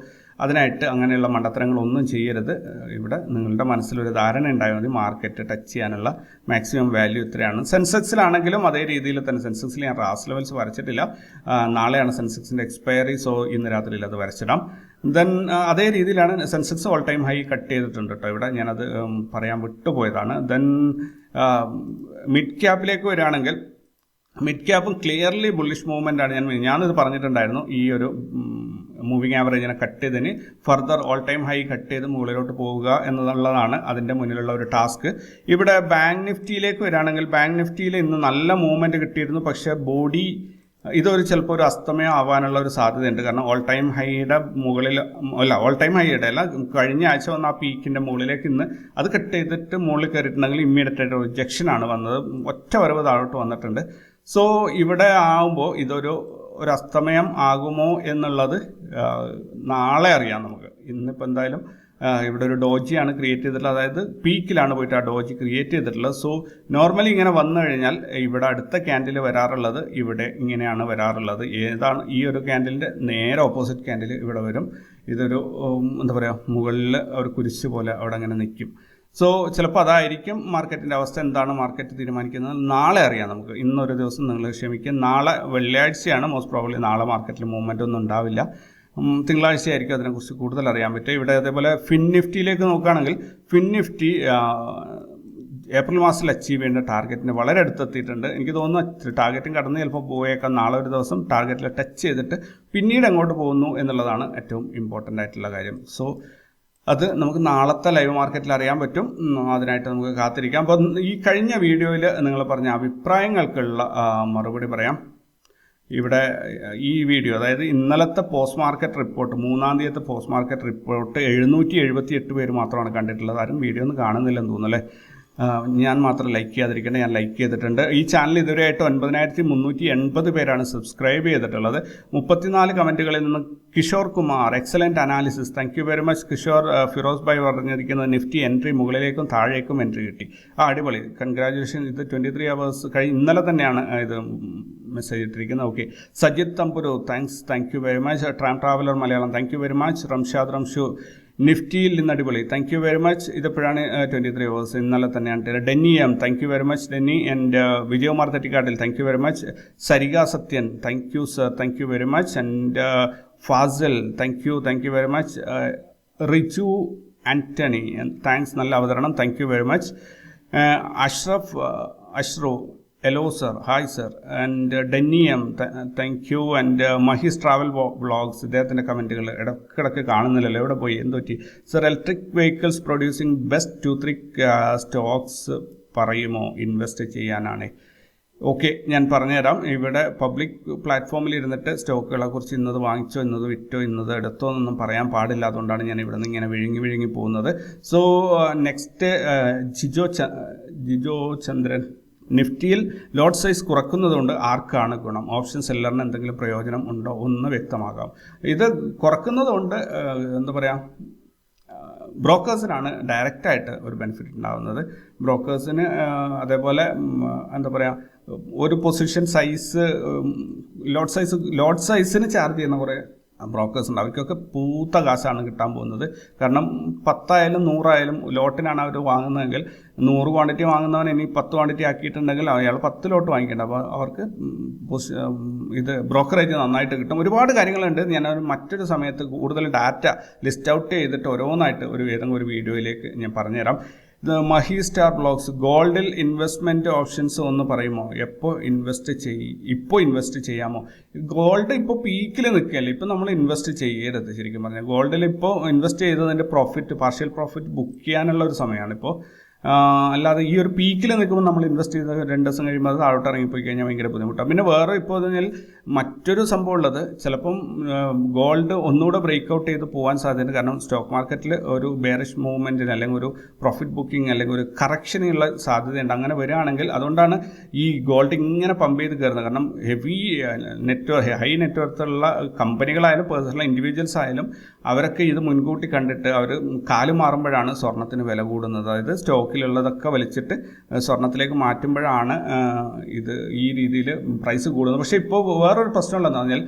അതിനായിട്ട് അങ്ങനെയുള്ള മണ്ടത്തരങ്ങളൊന്നും ചെയ്യരുത്. ഇവിടെ നിങ്ങളുടെ മനസ്സിലൊരു ധാരണ ഉണ്ടായാൽ മതി, മാർക്കറ്റ് ടച്ച് ചെയ്യാനുള്ള മാക്സിമം വാല്യൂ ഇത്രയാണ്. സെൻസെക്സിലാണെങ്കിലും അതേ രീതിയിൽ തന്നെ. സെൻസെക്സിൽ ഞാൻ റാസ് ലെവൽസ് വരച്ചിട്ടില്ല, നാളെയാണ് സെൻസെക്സിൻ്റെ എക്സ്പയറി. സോ ഇന്ന് രാത്രിയിൽ അത് വരച്ചിടാം. ദെൻ അതേ രീതിയിലാണ് Sensex all time high cut ചെയ്തിട്ടുണ്ട് കേട്ടോ. ഇവിടെ ഞാനത് പറയാൻ വിട്ടുപോയതാണ്. ദെൻ മിഡ് ക്യാപ്പിലേക്ക് വരികയാണെങ്കിൽ മിഡ് ക്യാപ്പും ക്ലിയർലി ബുള്ളിഷ് മൂവ്മെൻ്റ് ആണ്. ഞാനിത് പറഞ്ഞിട്ടുണ്ടായിരുന്നു. ഈ ഒരു മൂവിങ് ആവറേജിനെ കട്ട് ചെയ്തതിന് further all time high cut ചെയ്ത് മുകളിലോട്ട് പോവുക എന്നുള്ളതാണ് അതിൻ്റെ മുന്നിലുള്ള ഒരു ടാസ്ക്. ഇവിടെ ബാങ്ക് നിഫ്റ്റിയിലേക്ക് വരികയാണെങ്കിൽ ബാങ്ക് നിഫ്റ്റിയിൽ ഇന്ന് നല്ല മൂവ്മെൻറ്റ് കിട്ടിയിരുന്നു. പക്ഷേ ബോഡി ഇതൊരു ചിലപ്പോൾ ഒരു അസ്തമയം ആവാനുള്ള ഒരു സാധ്യതയുണ്ട്. കാരണം ഓൾ ടൈം ഹൈയുടെ മുകളിൽ ഓൾ ടൈം ഹൈയുടെ അല്ല, കഴിഞ്ഞ ആഴ്ച വന്ന ആ പീക്കിൻ്റെ മുകളിലേക്ക് ഇന്ന് അത് കട്ട് ചെയ്തിട്ട് മുകളിൽ കയറിയിട്ടുണ്ടെങ്കിൽ ഇമ്മീഡിയറ്റ് ആയിട്ട് റിജക്ഷനാണ് വന്നത്. ഒറ്റ വരവ് താഴോട്ട് വന്നിട്ടുണ്ട്. സോ ഇവിടെ ആകുമ്പോൾ ഇതൊരു അസ്തമയം ആകുമോ എന്നുള്ളത് നാളെ അറിയാം നമുക്ക്. ഇന്നിപ്പോൾ എന്തായാലും ഇവിടെ ഒരു ഡോജിയാണ് ക്രിയേറ്റ് ചെയ്തിട്ടുള്ളത്. അതായത് പീക്കിലാണ് പോയിട്ട് ആ ഡോജി ക്രിയേറ്റ് ചെയ്തിട്ടുള്ളത്. സോ നോർമലി ഇങ്ങനെ വന്നു കഴിഞ്ഞാൽ ഇവിടെ അടുത്ത ക്യാൻഡിൽ വരാറുള്ളത് ഇവിടെ ഇങ്ങനെയാണ് വരാറുള്ളത്. ഏതാണ് ഈ ഒരു ക്യാൻഡിലിൻ്റെ നേരെ ഓപ്പോസിറ്റ് ക്യാൻഡിൽ ഇവിടെ വരും. ഇതൊരു എന്താ പറയുക, മുകളിൽ ഒരു കുരിശ് പോലെ അവിടെ അങ്ങനെ നിൽക്കും. സോ ചിലപ്പോൾ അതായിരിക്കും മാർക്കറ്റിൻ്റെ അവസ്ഥ. എന്താണ് മാർക്കറ്റ് തീരുമാനിക്കുന്നത് നാളെ അറിയാം നമുക്ക്. ഇന്നൊരു ദിവസം നിങ്ങൾ ക്ഷമിക്കുക. നാളെ വെള്ളിയാഴ്ചയാണ്, മോസ്റ്റ് പ്രോബബ്ലി നാളെ മാർക്കറ്റിൽ മൂവ്മെൻ്റ് ഒന്നും ഉണ്ടാവില്ല. തിങ്കളാഴ്ച ആയിരിക്കും അതിനെക്കുറിച്ച് കൂടുതൽ അറിയാൻ പറ്റുക. ഇവിടെ അതേപോലെ ഫിൻ നിഫ്റ്റിയിലേക്ക് നോക്കുകയാണെങ്കിൽ ഫിൻ നിഫ്റ്റി ഏപ്രിൽ മാസത്തിൽ അച്ചീവ് ചെയ്യേണ്ട ടാർഗറ്റിന് വളരെ അടുത്തെത്തിയിട്ടുണ്ട്. എനിക്ക് തോന്നുന്നു ടാർഗറ്റും കടന്ന് ചിലപ്പോൾ പോയേക്കാം. നാളെ ഒരു ദിവസം ടാർഗറ്റിൽ ടച്ച് ചെയ്തിട്ട് പിന്നീട് അങ്ങോട്ട് പോകുന്നു എന്നുള്ളതാണ് ഏറ്റവും ഇമ്പോർട്ടൻ്റ് ആയിട്ടുള്ള കാര്യം. സോ അത് നമുക്ക് നാളത്തെ ലൈവ് മാർക്കറ്റിൽ അറിയാൻ പറ്റും. അതിനായിട്ട് നമുക്ക് കാത്തിരിക്കാം. അപ്പോൾ ഈ കഴിഞ്ഞ വീഡിയോയിൽ നിങ്ങൾ പറഞ്ഞ അഭിപ്രായങ്ങൾക്കുള്ള മറുപടി പറയാം. ഇവിടെ ഈ വീഡിയോ, അതായത് ഇന്നലത്തെ പോസ്റ്റ് മാർക്കറ്റ് റിപ്പോർട്ട്, 3-ാം തീയതിയത്തെ പോസ്റ്റ് മാർക്കറ്റ് റിപ്പോർട്ട് 778 പേര് മാത്രമാണ് കണ്ടിട്ടുള്ളത്. ആരും വീഡിയോ ഒന്നും കാണുന്നില്ലെന്ന് തോന്നുന്നു അല്ലേ? ഞാൻ മാത്രം ലൈക്ക് ചെയ്യാതിരിക്കട്ടെ. ഞാൻ ലൈക്ക് ചെയ്തിട്ടുണ്ട്. ഈ ചാനൽ ഇതുവരെയായിട്ട് 9,380 പേരാണ് സബ്സ്ക്രൈബ് ചെയ്തിട്ടുള്ളത്. 34 കമൻറ്റുകളിൽ നിന്ന് Kishore Kumar, excellent analysis, thank you very much Kishore. Firoz bhai പറഞ്ഞിരിക്കുന്നത് നിഫ്റ്റി എൻട്രി മുകളിലേക്കും താഴേക്കും എൻട്രി കിട്ടി. അടിപൊളി, കൺഗ്രാജുലേഷൻ. ഇത് 23 hours ഇന്നലെ തന്നെയാണ് ഇത് മെസ്സേജ് ഇട്ടിരിക്കുന്നത്. Okay. Sajith Thamburu, thank you very much. Traveller Malayalam, thank you very much. Ramshu നിഫ്റ്റിയിൽ നിന്ന് അടിപൊളി, താങ്ക് യു വെരി മച്ച്. ഇതെപ്പോഴാണ് 23 hours ഇന്നലെ തന്നെയാണ്. Denny M, thank you very much Denny. And Vijayakumar തെറ്റിക്കാട്ടിൽ, thank you very much. Sarika Sathyan, thank you sir, thank you very much. And Fasil, thank you very much. Richu Antony, thanks, നല്ല അവതരണം, thank you very much. Ashru, hello sir, hi sir, and Denny M, thank you, and Mahis Travel Vlogs, ഇദ്ദേഹത്തിൻ്റെ കമൻറ്റുകൾ ഇടയ്ക്കിടയ്ക്ക് കാണുന്നില്ലല്ലോ, എവിടെ പോയി, എന്ത് പറ്റി sir? Electric vehicles producing best 2-3 stocks പറയുമോ ഇൻവെസ്റ്റ് ചെയ്യാനാണ്? ഓക്കെ, ഞാൻ പറഞ്ഞുതരാം. ഇവിടെ പബ്ലിക് പ്ലാറ്റ്ഫോമിൽ ഇരുന്നിട്ട് സ്റ്റോക്കുകളെ കുറിച്ച് ഇന്നത് വാങ്ങിച്ചോ, ഇന്നത് വിറ്റോ, ഇന്നത് എടുത്തോ എന്നൊന്നും പറയാൻ പാടില്ല. അതുകൊണ്ടാണ് ഞാൻ ഇവിടെ നിന്ന് ഇങ്ങനെ വിഴുങ്ങി പോകുന്നത്. സോ നെക്സ്റ്റ് ജിജോ ചന്ദ്രൻ, നിഫ്റ്റിയിൽ ലോട്ട് സൈസ് കുറക്കുന്നതുകൊണ്ട് ആർക്കാണ് ഗുണം? ഓപ്ഷൻ സെല്ലറിന് എന്തെങ്കിലും പ്രയോജനം ഉണ്ടോ? ഒന്ന് വ്യക്തമാകാം. ഇത് കുറക്കുന്നതുകൊണ്ട് എന്താ പറയുക, ബ്രോക്കേഴ്സിനാണ് ഡയറക്റ്റായിട്ട് ഒരു ബെനിഫിറ്റ് ഉണ്ടാകുന്നത്. ബ്രോക്കേഴ്സിന് അതേപോലെ എന്താ പറയുക, ഒരു പൊസിഷൻ സൈസ് ലോട്ട് സൈസിന് ചാർജ് ചെയ്യുന്ന കുറേ ബ്രോക്കേഴ്സ് ഉണ്ട്. അവർക്കൊക്കെ പൂത്ത കാശാണ് കിട്ടാൻ പോകുന്നത്. കാരണം 10 ആയാലും 100 ആയാലും ലോട്ടിനാണ് അവർ വാങ്ങുന്നതെങ്കിൽ 100 ക്വാണ്ടിറ്റി വാങ്ങുന്നവൻ ഇനി 10 ക്വാണ്ടിറ്റി ആക്കിയിട്ടുണ്ടെങ്കിൽ അയാൾ 10 ലോട്ട് വാങ്ങിക്കേണ്ട. അപ്പോൾ അവർക്ക് ഇത് ബ്രോക്കറേജ് നന്നായിട്ട് കിട്ടും. ഒരുപാട് കാര്യങ്ങളുണ്ട്. ഞാൻ മറ്റൊരു സമയത്ത് കൂടുതൽ ഡാറ്റ ലിസ്റ്റ് ഔട്ട് ചെയ്തിട്ട് ഓരോന്നായിട്ട് ഏതെങ്കിലും ഒരു വീഡിയോയിലേക്ക് ഞാൻ പറഞ്ഞുതരാം. മഹി സ്റ്റാർ ബ്ലോഗ്സ്, ഗോൾഡിൽ ഇൻവെസ്റ്റ്മെൻറ്റ് ഓപ്ഷൻസ് ഒന്ന് പറയുമോ? ഇപ്പോൾ ഇൻവെസ്റ്റ് ചെയ്യാമോ? ഗോൾഡ് ഇപ്പോൾ പീക്കിൽ നിൽക്കുകയല്ലേ, ഇപ്പോൾ നമ്മൾ ഇൻവെസ്റ്റ് ചെയ്യരുത്. ശരിക്കും പറഞ്ഞാൽ ഗോൾഡിൽ ഇപ്പോൾ ഇൻവെസ്റ്റ് ചെയ്തതിൻ്റെ പാർഷ്യൽ പ്രോഫിറ്റ് ബുക്ക് ചെയ്യാനുള്ള ഒരു സമയമാണ് ഇപ്പോൾ. അല്ലാതെ ഈ ഒരു പീക്കിൽ നിൽക്കുമ്പോൾ നമ്മൾ ഇൻവെസ്റ്റ് ചെയ്ത് 2 ദിവസം കഴിയുമ്പോൾ അത് താഴോട്ട് ഇറങ്ങിപ്പോയി കഴിഞ്ഞാൽ ഭയങ്കര ബുദ്ധിമുട്ടാണ്. പിന്നെ വേറെ ഇപ്പോൾ പറഞ്ഞാൽ മറ്റൊരു സംഭവം ഉള്ളത്, ചിലപ്പം ഗോൾഡ് ഒന്നുകൂടെ ബ്രേക്ക് ഔട്ട് ചെയ്ത് പോകാൻ സാധ്യതയുണ്ട്. കാരണം സ്റ്റോക്ക് മാർക്കറ്റിൽ ഒരു ബെയറിഷ് മൂവ്മെൻറ്റിന് അല്ലെങ്കിൽ ഒരു പ്രോഫിറ്റ് ബുക്കിംഗ് അല്ലെങ്കിൽ ഒരു കറക്ഷനുള്ള സാധ്യതയുണ്ട്. അങ്ങനെ വരികയാണെങ്കിൽ അതുകൊണ്ടാണ് ഈ ഗോൾഡ് ഇങ്ങനെ പമ്പ് ചെയ്ത് കയറുന്നത്. കാരണം ഹൈ നെറ്റ്വർത്തുള്ള കമ്പനികളായാലും പേഴ്സണൽ ഇൻഡിവിജ്വൽസ് ആയാലും അവരൊക്കെ ഇത് മുൻകൂട്ടി കണ്ടിട്ട് അവർ കാല് മാറുമ്പോഴാണ് സ്വർണത്തിന് വില കൂടുന്നത്. അതായത് സ്റ്റോക്കിലുള്ളതൊക്കെ വലിച്ചിട്ട് സ്വർണത്തിലേക്ക് മാറ്റുമ്പോഴാണ് ഇത് ഈ രീതിയിൽ പ്രൈസ് കൂടുന്നത്. പക്ഷേ ഇപ്പോൾ വേറൊരു പ്രശ്നമുള്ളതെന്ന് പറഞ്ഞാൽ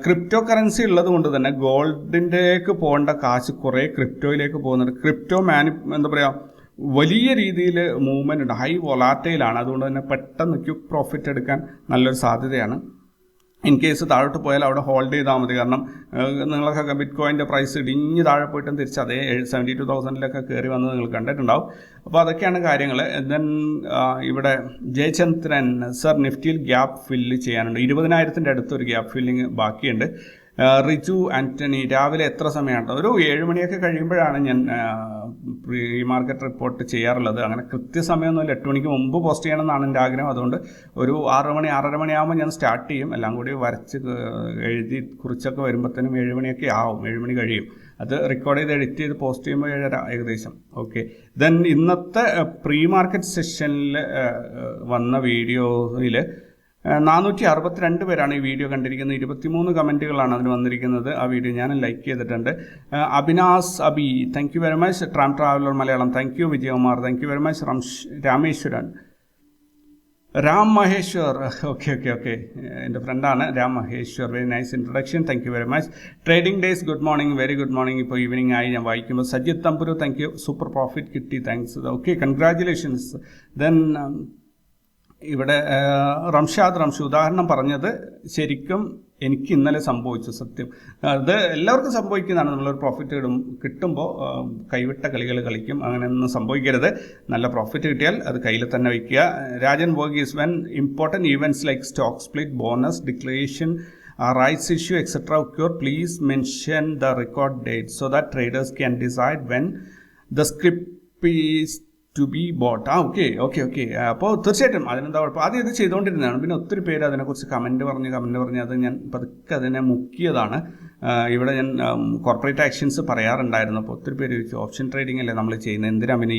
ക്രിപ്റ്റോ കറൻസി ഉള്ളത് കൊണ്ട് തന്നെ ഗോൾഡിൻ്റെക്ക് പോകേണ്ട കാശ് കുറേ ക്രിപ്റ്റോയിലേക്ക് പോകുന്നുണ്ട്. ക്രിപ്റ്റോ എന്താ പറയുക, വലിയ രീതിയിൽ മൂവ്മെൻ്റ് ഉണ്ട്, ഹൈ വൊളാറ്റൈലാണ്. അതുകൊണ്ട് തന്നെ പെട്ടെന്ന് ക്വിക്ക് പ്രോഫിറ്റ് എടുക്കാൻ നല്ലൊരു സാധ്യതയാണ്. ഇൻ കേസ് താഴോട്ട് പോയാൽ അവിടെ ഹോൾഡ് ചെയ്താൽ മതി. കാരണം നിങ്ങളൊക്കെ ബിറ്റ് കോയിൻ്റെ പ്രൈസ് ഇടിഞ്ഞ് താഴെ പോയിട്ടും തിരിച്ച് അതേ 72,000 കയറി വന്നത് നിങ്ങൾ കണ്ടിട്ടുണ്ടാവും. അപ്പോൾ അതൊക്കെയാണ് കാര്യങ്ങൾ. ദെൻ ഇവിടെ ജയചന്ദ്രൻ, സർ നിഫ്റ്റിയിൽ ഗ്യാപ്പ് ഫില്ല് ചെയ്യാനുണ്ട്. 20,000 അടുത്തൊരു ഗ്യാപ്പ് ഫില്ലിങ് ബാക്കിയുണ്ട്. റിജു ആൻ്റണി, രാവിലെ എത്ര സമയമാണ്? ഒരു 7 മണിയൊക്കെ കഴിയുമ്പോഴാണ് ഞാൻ പ്രീ മാർക്കറ്റ് റിപ്പോർട്ട് ചെയ്യാറുള്ളത്. അങ്ങനെ കൃത്യസമയമൊന്നുമില്ല, 8 മണിക്ക് മുമ്പ് പോസ്റ്റ് ചെയ്യണമെന്നാണ് എൻ്റെ ആഗ്രഹം. അതുകൊണ്ട് ഒരു 6 മണി 6:30 മണിയാകുമ്പോൾ ഞാൻ സ്റ്റാർട്ട് ചെയ്യും. എല്ലാം കൂടി വരച്ച് എഴുതി കുറിച്ചൊക്കെ വരുമ്പോഴത്തേനും 7 മണിയൊക്കെ ആവും, 7 മണി കഴിയും. അത് റെക്കോർഡ് ചെയ്ത് എഡിറ്റ് ചെയ്ത് പോസ്റ്റ് ചെയ്യുമ്പോൾ 7:30 ഏകദേശം. ഓക്കെ, ദെൻ ഇന്നത്തെ പ്രീ മാർക്കറ്റ് സെഷനിൽ വന്ന വീഡിയോയിൽ 462 പേരാണ് ഈ വീഡിയോ കണ്ടിരിക്കുന്നത്. 23 കമൻറ്റുകളാണ് അതിന് വന്നിരിക്കുന്നത്. ആ വീഡിയോ ഞാൻ ലൈക്ക് ചെയ്തിട്ടുണ്ട്. Abhinas Abi, thank you very much. Traveller Malayalam, thank you. Vijayakumar, thank you very much. Rameshwaran, Ram Maheshwar, okay എൻ്റെ ഫ്രണ്ടാണ് Ram Maheshwar. Very nice introduction, thank you very much. Trading days, good morning, very good morning. ഇപ്പോൾ ഈവനിങ് ആയി ഞാൻ വായിക്കുമ്പോൾ. Sajith Thamburu, thank you, super profit കിട്ടി, thanks. Okay, congratulations. Then ഇവിടെ റംഷു ഉദാഹരണം പറഞ്ഞത് ശരിക്കും എനിക്ക് ഇന്നലെ സംഭവിച്ചു. സത്യം, അത് എല്ലാവർക്കും സംഭവിക്കുന്നതാണ്. നമ്മളൊരു പ്രോഫിറ്റ് കിട്ടുമ്പോൾ കൈവിട്ട കളികൾ കളിക്കും. അങ്ങനെയൊന്നും സംഭവിക്കരുത്. നല്ല പ്രോഫിറ്റ് കിട്ടിയാൽ അത് കയ്യിൽ തന്നെ വയ്ക്കുക. Rajan Varghese, when important events like stock split, bonus declaration, rights issue, etc. occur, please mention the record date so that traders can decide when the script is to be bought. Okay. അപ്പോൾ തീർച്ചയായിട്ടും അതിനെന്താ കുഴപ്പം. ആദ്യം ഇത് ചെയ്തുകൊണ്ടിരുന്നതാണ്. പിന്നെ ഒത്തിരി പേര് അതിനെക്കുറിച്ച് കമൻറ്റ് പറഞ്ഞ് അത് ഞാൻ പതുക്കെ അതിനെ മുക്കിയതാണ്. ഇവിടെ ഞാൻ കോർപ്പറേറ്റ് ആക്ഷൻസ് പറയാറുണ്ടായിരുന്നു. അപ്പോൾ ഒത്തിരി പേര് ചോദിച്ചു, ഓപ്ഷൻ ട്രേഡിംഗ് അല്ലേ നമ്മൾ ചെയ്യുന്നത്, എന്തിനാ പിന്നെ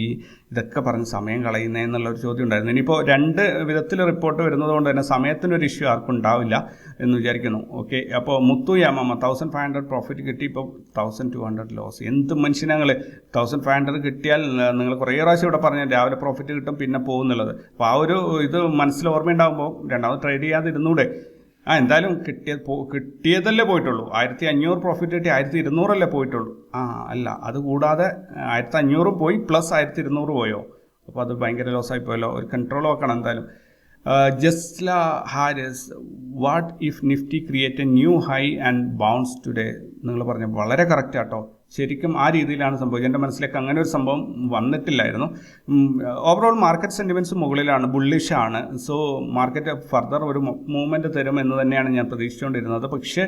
ഇതൊക്കെ പറഞ്ഞ് സമയം കളയുന്നതെന്നുള്ളൊരു ചോദ്യം ഉണ്ടായിരുന്നു. ഇനിയിപ്പോൾ 2 വിധത്തിൽ റിപ്പോർട്ട് വരുന്നത് കൊണ്ട് തന്നെ സമയത്തിനൊരു ഇഷ്യൂ ആർക്കും ഉണ്ടാവില്ല എന്ന് വിചാരിക്കുന്നു. ഓക്കെ, അപ്പോൾ മുത്തു യാമമ്മ, 1500 പ്രോഫിറ്റ് കിട്ടി, ഇപ്പോൾ 1200 ലോസ്. എന്ത് മനുഷ്യനങ്ങൾ 1500 കിട്ടിയാൽ നിങ്ങൾ കുറേ പ്രാവശ്യം ഇവിടെ പറഞ്ഞാൽ രാവിലെ പ്രോഫിറ്റ് കിട്ടും പിന്നെ പോകുന്നുള്ളത്. അപ്പോൾ ആ ഒരു ഇത് മനസ്സിൽ ഓർമ്മയുണ്ടാകുമ്പോൾ രണ്ടാമത് ട്രേഡ് ചെയ്യാതിരുന്നൂടെ? എന്തായാലും കിട്ടിയതല്ലേ പോയിട്ടുള്ളൂ. 1500 പ്രോഫിറ്റ് കിട്ടി, 1200 പോയിട്ടുള്ളൂ. അല്ല, അത് കൂടാതെ 1500 പോയി പ്ലസ് 1200 പോയോ? അപ്പോൾ അത് ഭയങ്കര ലോസായി പോയല്ലോ. ഒരു കൺട്രോൾ വെക്കണം എന്തായാലും. Jasla Haris, what if Nifty create a new high and bounce today? നിങ്ങൾ പറഞ്ഞു വളരെ കറക്റ്റ് ആട്ടോ. ശരിക്കും ആ രീതിയിലാണ് സംഭവിച്ചത്. എൻ്റെ മനസ്സിലേക്ക് അങ്ങനെ ഒരു സംഭവം വന്നിട്ടില്ലായിരുന്നു. ഓവറോൾ മാർക്കറ്റ് സെൻറ്റിമെൻറ്റ്സ് മുകളിലാണ്, ബുള്ളിഷാണ്. സോ മാർക്കറ്റ് ഫർദർ ഒരു മൂവ്മെൻറ്റ് തരും എന്ന് തന്നെയാണ് ഞാൻ പ്രതീക്ഷിച്ചുകൊണ്ടിരുന്നത്. പക്ഷേ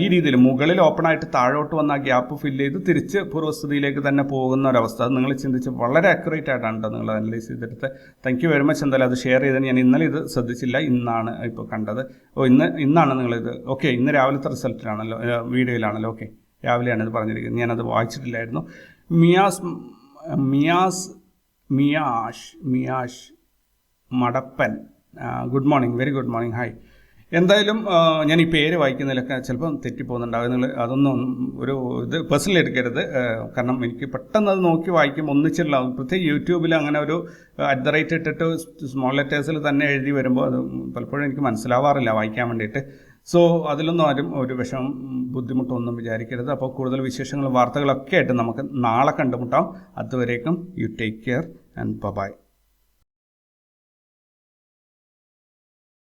ഈ രീതിയിൽ മുകളിൽ ഓപ്പണായിട്ട് താഴോട്ട് വന്ന ആ ഗ്യാപ്പ് ഫില്ല് ചെയ്ത് തിരിച്ച് പൂർവ്വസ്ഥിതിയിലേക്ക് തന്നെ പോകുന്ന ഒരവസ്ഥ, അത് നിങ്ങൾ ചിന്തിച്ച് വളരെ അക്യുറേറ്റ് ആയിട്ടാണ് കേട്ടോ നിങ്ങൾ അനലൈസ് ചെയ്തെടുത്ത്. Thank you very much. എന്തായാലും അത് ഷെയർ ചെയ്തത് ഞാൻ ഇന്നലെ ഇത് ശ്രദ്ധിച്ചില്ല, ഇന്നാണ് ഇപ്പോൾ കണ്ടത്. ഇന്നാണ് നിങ്ങളിത് ഓക്കെ, ഇന്ന് രാവിലത്തെ റിസൾട്ടിലാണല്ലോ, വീഡിയോയിലാണല്ലോ. ഓക്കെ, രാവിലെയാണ് ഇത് പറഞ്ഞിരിക്കുന്നത്, ഞാനത് വായിച്ചിട്ടില്ലായിരുന്നു. Miyash Madappan, good morning, very good morning, hi. എന്തായാലും ഞാൻ ഈ പേര് വായിക്കുന്നതിലൊക്കെ ചിലപ്പം തെറ്റിപ്പോകുന്നുണ്ടാവും. നിങ്ങൾ അതൊന്നും ഒരു ഇത് പേഴ്സണലി എടുക്കരുത്. കാരണം എനിക്ക് പെട്ടെന്ന് അത് നോക്കി വായിക്കുമ്പോൾ ഒന്നിച്ചില്ല, പ്രത്യേകിച്ച് യൂട്യൂബിൽ അങ്ങനെ ഒരു @ ഇട്ടിട്ട് സ്മോൾ ലെറ്റേഴ്സിൽ തന്നെ എഴുതി വരുമ്പോൾ അത് പലപ്പോഴും എനിക്ക് മനസ്സിലാവാറില്ല വായിക്കാൻ വേണ്ടിയിട്ട്. സോ അതിലൊന്നും ആരും ഒരു വിഷമം ബുദ്ധിമുട്ടൊന്നും വിചാരിക്കരുത്. അപ്പോൾ കൂടുതൽ വിശേഷങ്ങളും വാർത്തകളൊക്കെ ആയിട്ട് നമുക്ക് നാളെ കണ്ടുമുട്ടാം. അതുവരേക്കും you take care and by.